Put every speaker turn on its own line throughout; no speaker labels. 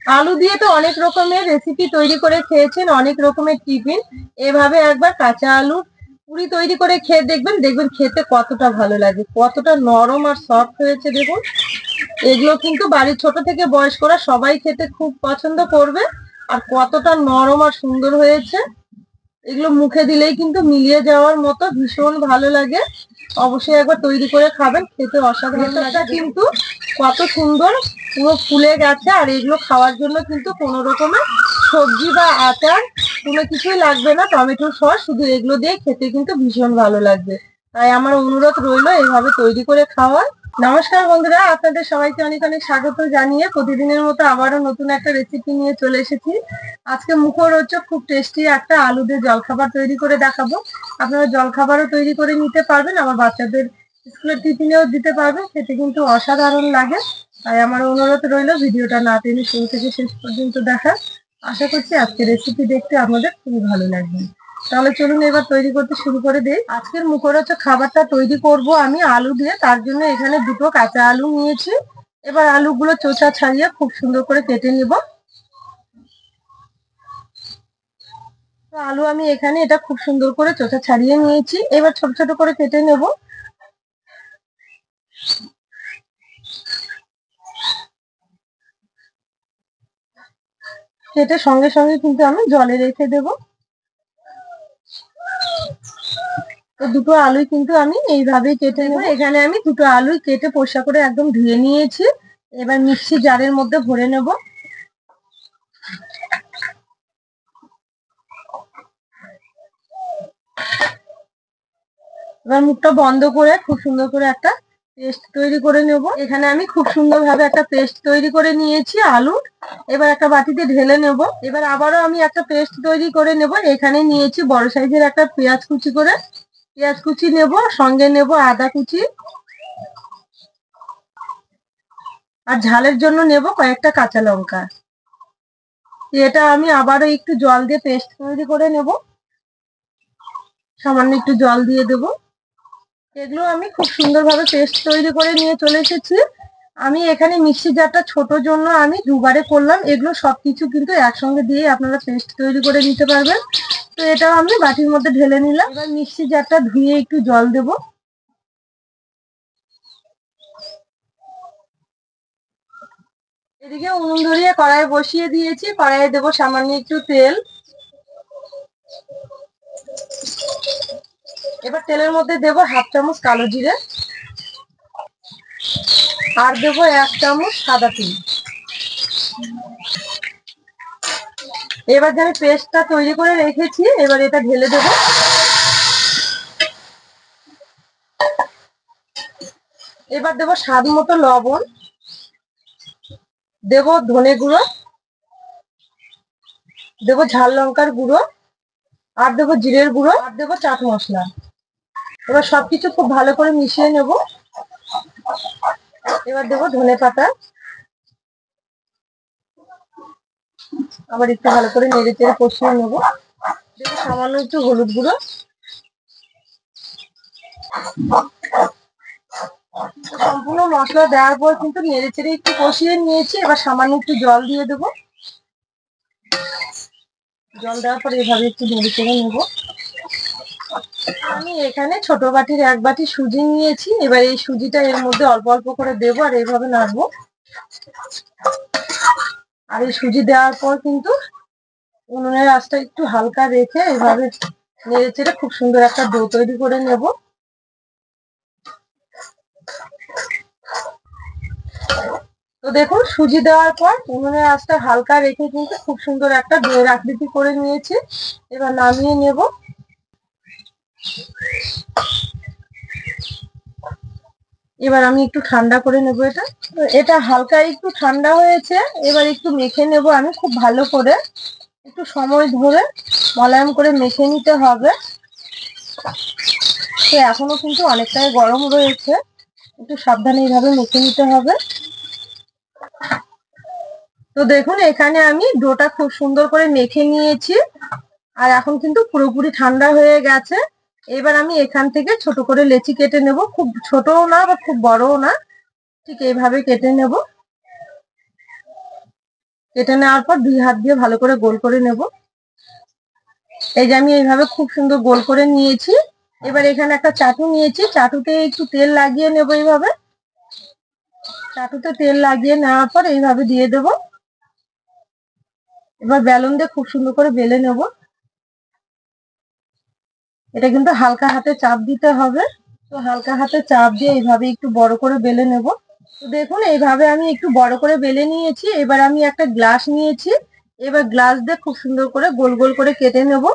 আলু দিয়ে তো অনেক রকমের রেসিপি তৈরি করে খেয়েছেন, অনেক রকমের টিফিন। এভাবে একবার কাঁচা আলুর পুরি তৈরি করে খেয়ে দেখবেন, দেখবেন খেতে কতটা ভালো লাগে, কতটা নরম আর সফট হয়েছে দেখুন। এগুলো কিন্তু বাড়ির ছোট থেকে বয়স্করা সবাই খেতে খুব পছন্দ করবে। আর কতটা নরম আর সুন্দর হয়েছে, এগুলো মুখে দিলেই কিন্তু মিলিয়ে যাওয়ার মতো ভীষণ ভালো লাগে। অবশ্যই একবার তৈরি করে খাবেন, খেতে অসাধারণ লাগে। কিন্তু কত সুন্দর পুরো ফুলে গেছে, আর এগুলো খাওয়ার জন্য কিন্তু কোনো রকমের সবজি বা আচার কোনো কিছুই লাগবে না, টমেটো সস শুধু এগুলো দিয়ে খেতে কিন্তু ভীষণ ভালো লাগবে। তাই আমার অনুরোধ রইলো এইভাবে তৈরি করে খাওয়ার। নমস্কার বন্ধুরা, আপনাদের সবাইকে অনেক অনেক স্বাগত জানিয়ে প্রতিদিনের মতো আবারও নতুন একটা রেসিপি নিয়ে চলে এসেছি। আজকে মুখরোচক খুব টেস্টি একটা আলু দিয়ে জলখাবার তৈরি করে দেখাবো। আপনারা জলখাবারও তৈরি করে নিতে পারবেন, আবার বাচ্চাদের স্কুলের টিফিনেও দিতে পারবেন, খেতে কিন্তু অসাধারণ লাগে। তাই আমার অনুরোধ রইলো ভিডিওটা না টেনে শুরু থেকে শেষ পর্যন্ত দেখার। আশা করছি আজকের রেসিপি দেখতে আপনাদের খুবই ভালো লাগবে। তাহলে চলুন এবার তৈরি করতে শুরু করে দেই। আজকের মুখরোচক খাবারটা তৈরি করব আমি আলু দিয়ে, তার জন্য এখানে দুটো কাঁচা আলু নিয়েছি। এবার আলুগুলো চোচা ছাড়িয়ে খুব সুন্দর করে কেটে নিব। তো আলু আমি এখানে এটা খুব সুন্দর করে চোখা ছাড়িয়ে নিয়েছি, এবার ছোট ছোট করে কেটে নেব। কেটে সঙ্গে সঙ্গে কিন্তু আমি জলে রেখে দেব। তো দুটো আলুই কিন্তু আমি এইভাবেই কেটে নেব। এখানে আমি দুটো আলুই কেটে পরিষ্কার করে একদম ধুয়ে নিয়েছি। এবার মিক্সি জারের মধ্যে ভরে নেব। এবার মুখটা বন্ধ করে খুব সুন্দর করে একটা পেস্ট তৈরি করে নেব। এখানে আমি খুব সুন্দরভাবে একটা পেস্ট তৈরি করে নিয়েছি আলুর। এবার একটা বাটিতে ঢেলে নেব। এবার আবারও আমি একটা পেস্ট তৈরি করে নেব। এখানে নিয়েছি বড় সাইজের একটা পেঁয়াজ কুচি করে, পেঁয়াজ কুচি নেব, সঙ্গে নেব আদা কুচি, আর ঝালের জন্য নেব কয়েকটা কাঁচা লঙ্কা। এটা আমি আবারও একটু জল দিয়ে পেস্ট তৈরি করে নেব। সামান্য একটু জল দিয়ে দেবো। এগুলো আমি খুব সুন্দরভাবে পেস্ট তৈরি করে নিয়ে চলে এসেছি। আমি এখানে মিক্সি জারটা ছোট জন্য আমি দুবারে করলাম। এগুলো সবকিছু কিন্তু একসঙ্গে দিয়ে আপনারা পেস্ট তৈরি করে নিতে পারবেন। তো এটাও আমি বাটির মধ্যে ঢেলে নিলাম। এবার মিক্সি জারটা ধুয়ে একটু জল দেব। এদিকে উনুন ধরিয়ে কড়াই বসিয়ে দিয়েছি, কড়াইয়ে দেবো সামান্য একটু তেল। এবার তেলের মধ্যে দেবো হাফ চামচ কালো জিরে, আর দেবো 1 চামচ সাদা তিল। এবার যে আমি পেস্টটা তৈরি করে রেখেছি, এবার এটা ঢেলে দেবো। এবার দেবো স্বাদ মতো লবণ, দেবো ধনে গুঁড়ো, দেবো ঝাল লঙ্কার গুঁড়ো, আর দেবো জিরের গুঁড়ো, আর দেবো চাট মশলা। এবার সবকিছু খুব ভালো করে মিশিয়ে নেব। এবার দেবো ধনে পাতা, আবার একটু ভালো করে নেড়ে চেড়ে কষিয়ে নেব। দেবো সামান্য একটু হলুদ গুঁড়ো। সম্পূর্ণ মশলা দেওয়ার পর কিন্তু নেড়ে চেড়ে একটু কষিয়ে নিয়েছি। এবার সামান্য একটু জল দিয়ে দেবো। জল দেওয়ার পর এভাবে একটু নেড়ে চেড়ে নেবো। আমি এখানে ছোট বাটির 1 বাটি সুজি নিয়েছি। এবার এই সুজিটা এর মধ্যে অল্প অল্প করে দেবো আর এইভাবে নাড়বো। আর এই সুজি দেওয়ার পর কিন্তু উনুনের আঁচটা একটু হালকা রেখে এইভাবে নেড়ে চেড়ে খুব সুন্দর একটা ডো তৈরি করে নেব। তো দেখুন সুজি দেওয়ার পর উনুনের আঁচটা হালকা রেখে কিন্তু খুব সুন্দর একটা ডোয়ের আকৃতি করে নিয়েছি। এবার নামিয়ে নেব। এবার আমি একটু ঠান্ডা করে নেব এটা। এটা হালকা একটু ঠান্ডা হয়েছে, এবার একটু মেখে নেব আমি খুব ভালো করে। একটু সময় ধরে মোলায়েম করে মেখে নিতে হবে। তো এখনো কিন্তু অনেকটাই গরম রয়েছে, একটু সাবধানে এইভাবে মেখে নিতে হবে। তো দেখুন এখানে আমি ডোটা খুব সুন্দর করে মেখে নিয়েছি, আর এখন কিন্তু পুরোপুরি ঠান্ডা হয়ে গেছে। এবার আমি এখান থেকে ছোট করে লেচি কেটে নেব, খুব ছোটও না বা খুব বড়ও না, ঠিক এইভাবে কেটে নেব। কেটে নেওয়ার পর 2 হাত দিয়ে ভালো করে গোল করে নেব। এই যে আমি এইভাবে খুব সুন্দর গোল করে নিয়েছি। এবার এখানে একটা চাটু নিয়েছি, চাটুতে একটু তেল লাগিয়ে নেব। এইভাবে চাটুতে তেল লাগিয়ে নেওয়ার পর এইভাবে দিয়ে দেব। এবার বেলুন দিয়ে খুব সুন্দর করে বেলে নেব। এটা কিন্তু হালকা হাতে চাপ দিতে হবে। তো হালকা হাতে চাপ দিয়ে এইভাবে একটু বড় করে বেলে নেব। তো দেখুন এইভাবে আমি একটু বড় করে বেলে নিয়েছি। এবার আমি একটা গ্লাস নিয়েছি, এবার গ্লাস দিয়ে খুব সুন্দর করে গোল গোল করে কেটে নেব।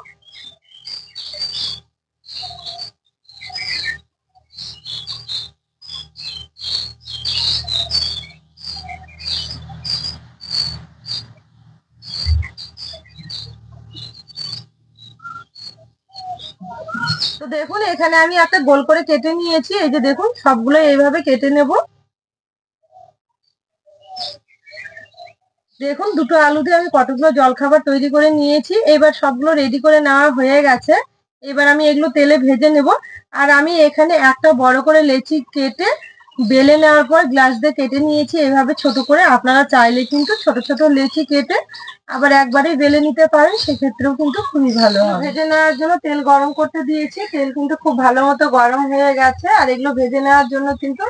তো দেখুন এখানে আমি একটা গোল করে কেটে নিয়েছি। এই যে দেখুন সবগুলো এইভাবে কেটে নেব। দেখুন দুটো আলু দিয়ে আমি কতগুলো জলখাবার তৈরি করে নিয়েছি। এবার সবগুলো রেডি করে নেওয়া হয়ে গেছে। এবার আমি এগুলো তেলে ভেজে নেব। আর আমি এখানে একটা বড় করে লেচি কেটে বেলে নেওয়ার পর গ্লাস দিয়ে কেটে নিয়েছি এভাবে ছোট করে। আপনারা চাইলে কিন্তু ছোট ছোট লেচি কেটে আবার একবারেই বেলে নিতে পারেন, সেক্ষেত্রেও কিন্তু খুবই ভালো হবে। ভেজে নেওয়ার জন্য তেল গরম করতে দিয়েছি, তেল কিন্তু খুব ভালো মতো গরম হয়ে গেছে। আর এগুলো ভেজে নেওয়ার জন্য কিন্তু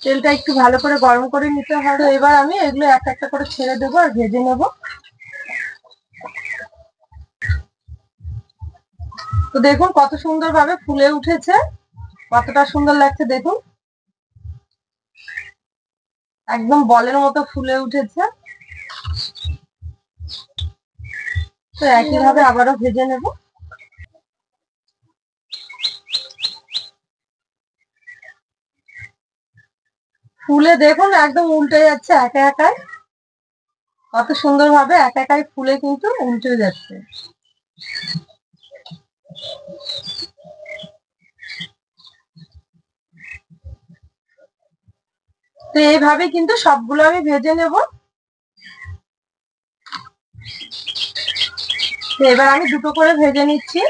তেলটা একটু ভালো করে গরম করে নিতে হবে। এবার আমি এগুলো একটা একটা করে ছেড়ে দেবো আর ভেজে নেব। তো দেখুন কত সুন্দর ভাবে ফুলে উঠেছে, কতটা সুন্দর লাগছে দেখুন, একদম বলের মতো ফুলে উঠেছে। তো একই ভাবে আবারও ভেজে নেব। ফুলে দেখুন একদম উল্টে যাচ্ছে একা একাই, কত সুন্দর ভাবে একা একাই ফুলে কিন্তু উল্টে যাচ্ছে। তো এইভাবে কিন্তু সবগুলো আমি ভেজে নেব। তো এবার আমি দুটো করে ভেজে নিচ্ছি।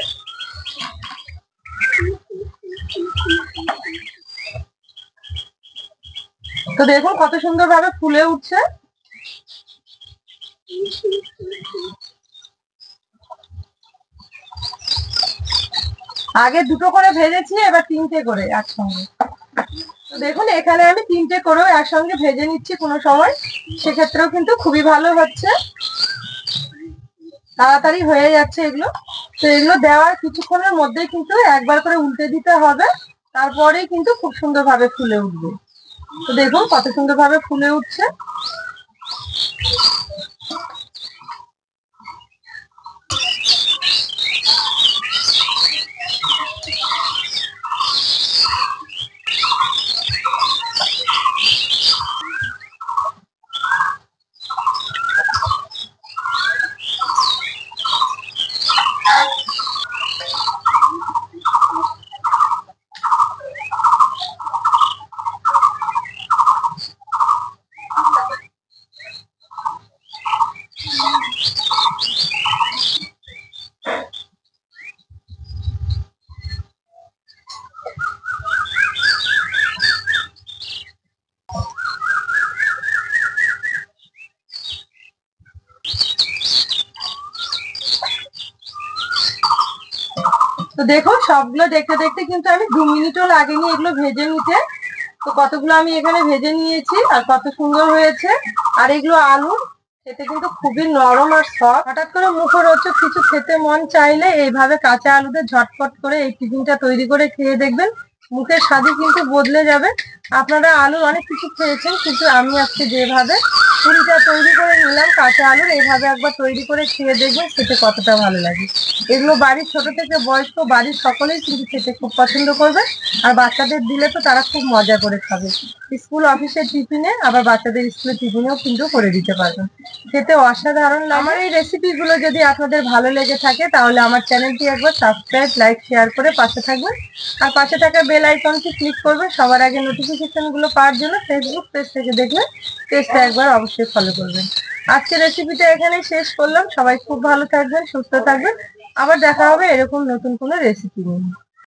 তো দেখুন কত সুন্দর ভাবে ফুলে উঠছে। আগে দুটো করে ভেজেছি, এবার 3টে করে একসঙ্গে। তো দেখুন এখানে আমি 3টে করেও একসঙ্গে ভেজে নিচ্ছি কোনো সময়, সেক্ষেত্রেও কিন্তু খুবই ভালো হচ্ছে, তাড়াতাড়ি হয়ে যাচ্ছে এগুলো। তো এগুলো দেওয়ার কিছুক্ষণের মধ্যেই কিন্তু একবার করে উল্টে দিতে হবে, তারপরেই কিন্তু খুব সুন্দর ভাবে ফুলে উঠবে। তো দেখুন কত সুন্দর ভাবে ফুলে উঠছে। তো দেখুন সবগুলো দেখতে দেখতে কিন্তু আমি 2 মিনিটও লাগেনি এগুলো ভেজে নিতে। তো কতগুলো আমি এখানে ভেজে নিয়েছি আর কত সুন্দর হয়েছে। আর এগুলো আলু খেতে কিন্তু খুবই নরম আর সফট। হঠাৎ করে মুখরোচক কিছু খেতে মন চাইলে এইভাবে কাঁচা আলুতে ঝটপট করে এই টিফিনটা তৈরি করে খেয়ে দেখবেন, মুখের স্বাদই কিন্তু বদলে যাবে। আপনারা আলুর অনেক কিছু খেয়েছেন, কিন্তু আমি আজকে যেভাবে পুরিটা তৈরি করে নিলাম কাঁচা আলুর, এইভাবে একবার তৈরি করে খেয়ে দেখবেন খেতে কতটা ভালো লাগে। এগুলো বাড়ির ছোট থেকে বয়স্ক বাড়ির সকলেই কিন্তু খেতে খুব পছন্দ করবে। আর বাচ্চাদের দিলে তো তারা খুব মজা করে খাবে। স্কুল অফিসের টিফিনে আবার বাচ্চাদের স্কুলের টিফিনেও কিন্তু করে দিতে পারবেন, খেতে অসাধারণ লাগে। আমার এই রেসিপিগুলো যদি আপনাদের ভালো লেগে থাকে তাহলে আমার চ্যানেলটি একবার সাবস্ক্রাইব, লাইক, শেয়ার করে পাশে থাকবেন। আর পাশে থাকা বেল আইকনটি ক্লিক করবেন সবার আগে নোটিফিকেশন গুলো পাওয়ার জন্য। ফেসবুক পেজ থেকে দেখলে পেজটা একবার অবশ্যই ফলো করবেন। আজকের রেসিপিটা এখানে শেষ করলাম। সবাই খুব ভালো থাকবেন, সুস্থ থাকবেন। আবার দেখা হবে এরকম নতুন কোনো রেসিপি নিয়ে।